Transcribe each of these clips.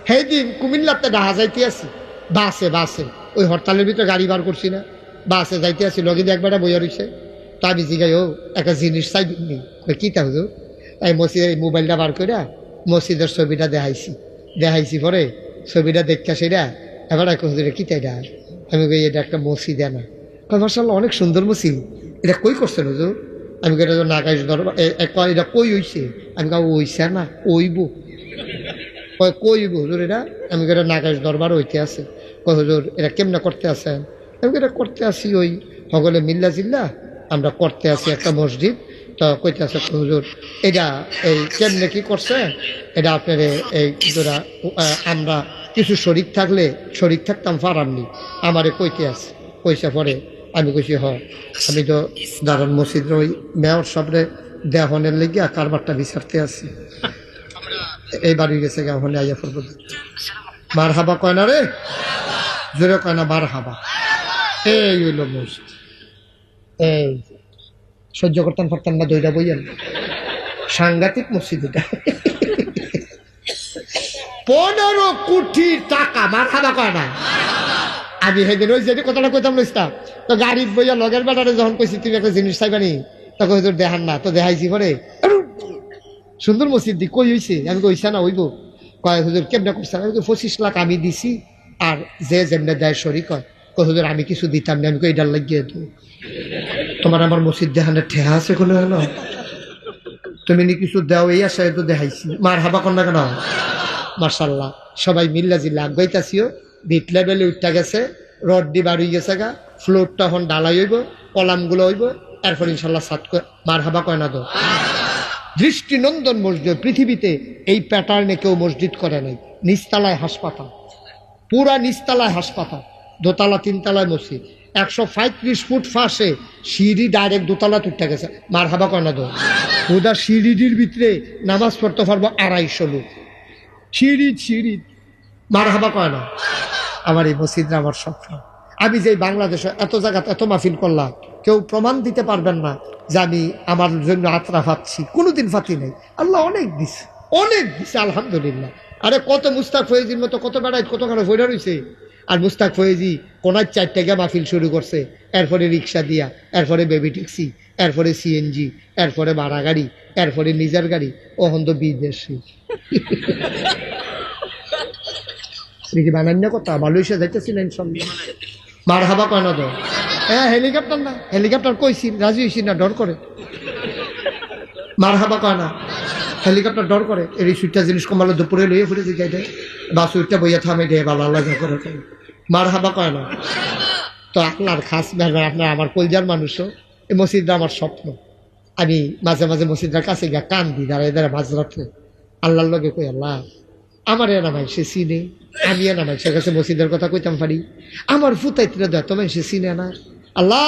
সেই দিন কুমিল্লাতে ডাহা যাইতে আছি বাসে ওই হরতালের ভিতরে গাড়ি বার করছি না, বাসে যাইতে আছি, লগে দিয়ে একবারটা বইয়া রয়েছে। তো আমি জিগাই ও একটা জিনিস চাইবি কি তা হুজুর? তাই মসজিদের মোবাইলটা বার করে মসজিদের ছবিটা দেখাইছি পরে ছবিটা দেখা সেটা এবার হুজুর কি তাই এটা? আমি কই এটা একটা মসজিদ না। মাশাআল্লাহ অনেক সুন্দর মসজিদ, এটা কই করছেন হুজুর? আমি কই এটা নাগাইশ দরবার। এটা কই হইছে? আমি কাউ হইছে না ওইব কইব হুজুর এটা? আমি কই এটা নাগাইশ দরবার হইতে আছে। কই হুজুর এটা কেমনে করতে আছেন? আমি এটা করতে আসি ওই সকলে মিল্লা জিল্লা আমরা করতে আসি একটা মসজিদ। তো কইতে আছে হুজুর এটা এই কেমনে কি করছে এটা আপনার এই ধরা আমরা কিছু শরিক থাকতাম ফারামনি আমারে কইতে আছে। কইসা পরে আমি কইছি আমি তো দারুন মসজিদের ওই মেয়র সামনে দেহনের লেগে কারবারটা বিচারতে আছি, এই বাড়ি গেছে গাহনে আইয়া পড়ব। মার হাবা কয় না রে, জোরে কয় না মার হাবা। এই হইল মসজিদ, এই সহ্য করতাম পারতাম না, দইটা বইয়েন সাংঘাতিক মসজিদ এটা। 15 কোটি টাকা, মার হাবা কয় না। আমি সেদিন ওই যে কথাটা কইতাম লইতাম, তো গাড়ির বইয়া লগের বেটারে যখন কইছি তুমি একটা জিনিস চাইবানি, তখন হুজুর দেখান না, তো দেখাইছি পরে সুন্দর মসজিদ দি কই হইছে? আমি কইছা না হইব। কয় হুজুর কেমনে করছে? আমি 25 লাখ আমি দিছি আর যে যেমনে দেয় শরিক হয়। কই হুজুর আমি কিছু দিতাম না। আমি কই এটার লাগিয়ে তো তোমার আমার মসজিদ দেখানোর ঠেহা আছে কোনো হলো? তুমি নি কিছু দেও এই আশায় তো দেখাইছি। মার হাবা কর না কেন? মাশাআল্লাহ সবাই মিল্লা জিল্লা আগাইতাছিও, ভিট লেভেলে উঠা গেছে, রড দি বাড়ি গেছে গা, ফ্লোরটা এখন ডালাই হইব, কলামগুলো হইব, এরপর ইনশাল্লাহ সাত মার হাবা কয় না তো। দৃষ্টিনন্দন মসজিদ, পৃথিবীতে এই প্যাটার্নে কেউ মসজিদ করে নাই। নিচতলায় হাসপাতাল, পুরা নিচতলায় হাসপাতাল, দোতলা 3 তলায় মসজিদ, 135 ফুট ফাঁসে সিঁড়ি ডাইরেক্ট দোতলা তুটে গেছে। মার হাবা কয় না তো। ওটা সিঁড়িটির ভিতরে নামাজ পড়তে পারবো 250 লোক, সিঁড়ি মার হাবা কয় না। আমার এই মসজিদটা আমার স্বপ্ন। আমি যে বাংলাদেশে এত জায়গাতে এত মাহফিল করলাম, কেউ প্রমাণ দিতে পারবেন না যে আমি আমার জন্য আত্রা পাচ্ছি, কোনোদিন ফাতি নেই। আল্লাহ অনেক দিছে আলহামদুলিল্লাহ। আরে কত মুস্তাক ফয়েজির মতো কত বেড়াই কতখানে ফয়রা রয়েছে। আর মুস্তাক ফয়েজি কোনায় 4 টাকা মাহফিল শুরু করছে, এরপরে রিক্সা দিয়া, এরপরে বেবি ট্যাক্সি, এরপরে সিএনজি, এরপরে ভাড়া গাড়ি, এরপরে নিজের গাড়ি, ওহন তো বিদেশি। দেখি বানান্য কথা ভালো হিসেবে যাইতেছিলেন সঙ্গে। মার হাবা কয় না তো। হ্যাঁ হেলিকপ্টার না, হেলিকপ্টার কইছি রাজি হইছি না, ডর করে। মার হাবা কয় না, হেলিকপ্টার ডর করে। এই সুইটটা জিনিস কমালো দুপুরে লইয়ে ফুটে যাইতে বা সুইটটা বইয়া থামে দেয় ভালো আল্লাহ করে। মার হাবা কয় না। তো আপনার খাস মেহমান, আপনার আমার কলজার মানুষও। এই মসজিদটা আমার স্বপ্ন। আমি মাঝে মাঝে মসজিদের কাছে গিয়া কান দিই, দাঁড়ায় মাঝরাত্রে আল্লাহর লগে কই আল্লাহ আমার এ নামাই সে চিনে, আমি এ নামাই সে কাছে মসজিদের কথা কইতাম পারি, আমার ফুতাইতে দেয় তোমায় সে চিনে না। আল্লাহ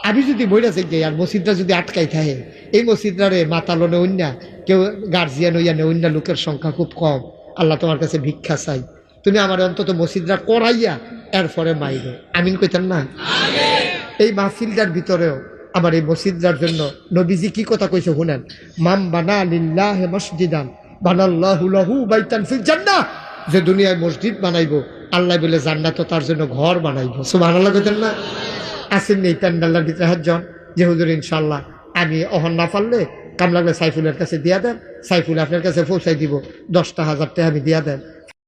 আমি যদি বইরা যাই আর মসজিদটা যদি আটকাই থাকে, এই মসজিদটারে মাতালনে অন্য কেউ গার্জিয়ান হইয়া নে, অন্য লোকের সংখ্যা খুব কম। আল্লাহ তোমার কাছে ভিক্ষা চাই, তুমি আমার অন্তত মসজিদটা করাইয়া এরপরে মাইরো। আমিন কইতাম না। এই মাহফিলটার ভিতরেও আমার এই মসজিদটার জন্য নবীজি কি কথা কইছে শুনেন, মাম বানা লিল্লাহি মসজিদান বানাল্লাহু লাহু বাইতান ফিল জান্নাহ। যে দুনিয়ায় মসজিদ বানাইবো, আল্লাহ বলে জান্নাতও তার জন্য ঘর বানাইবো। সুবহানাল্লাহ কইতেন না? আসেন এই প্যান্ডালের ভিতরে হাতজন যে হুজুর ইনশাল্লাহ আমি অহন না পারলে কাম লাগলে সাইফুলের কাছে দিয়া দেন, সাইফুল আপনার কাছে পৌঁছাই দিব, 10,000 টাকা আমি দিয়া দেন।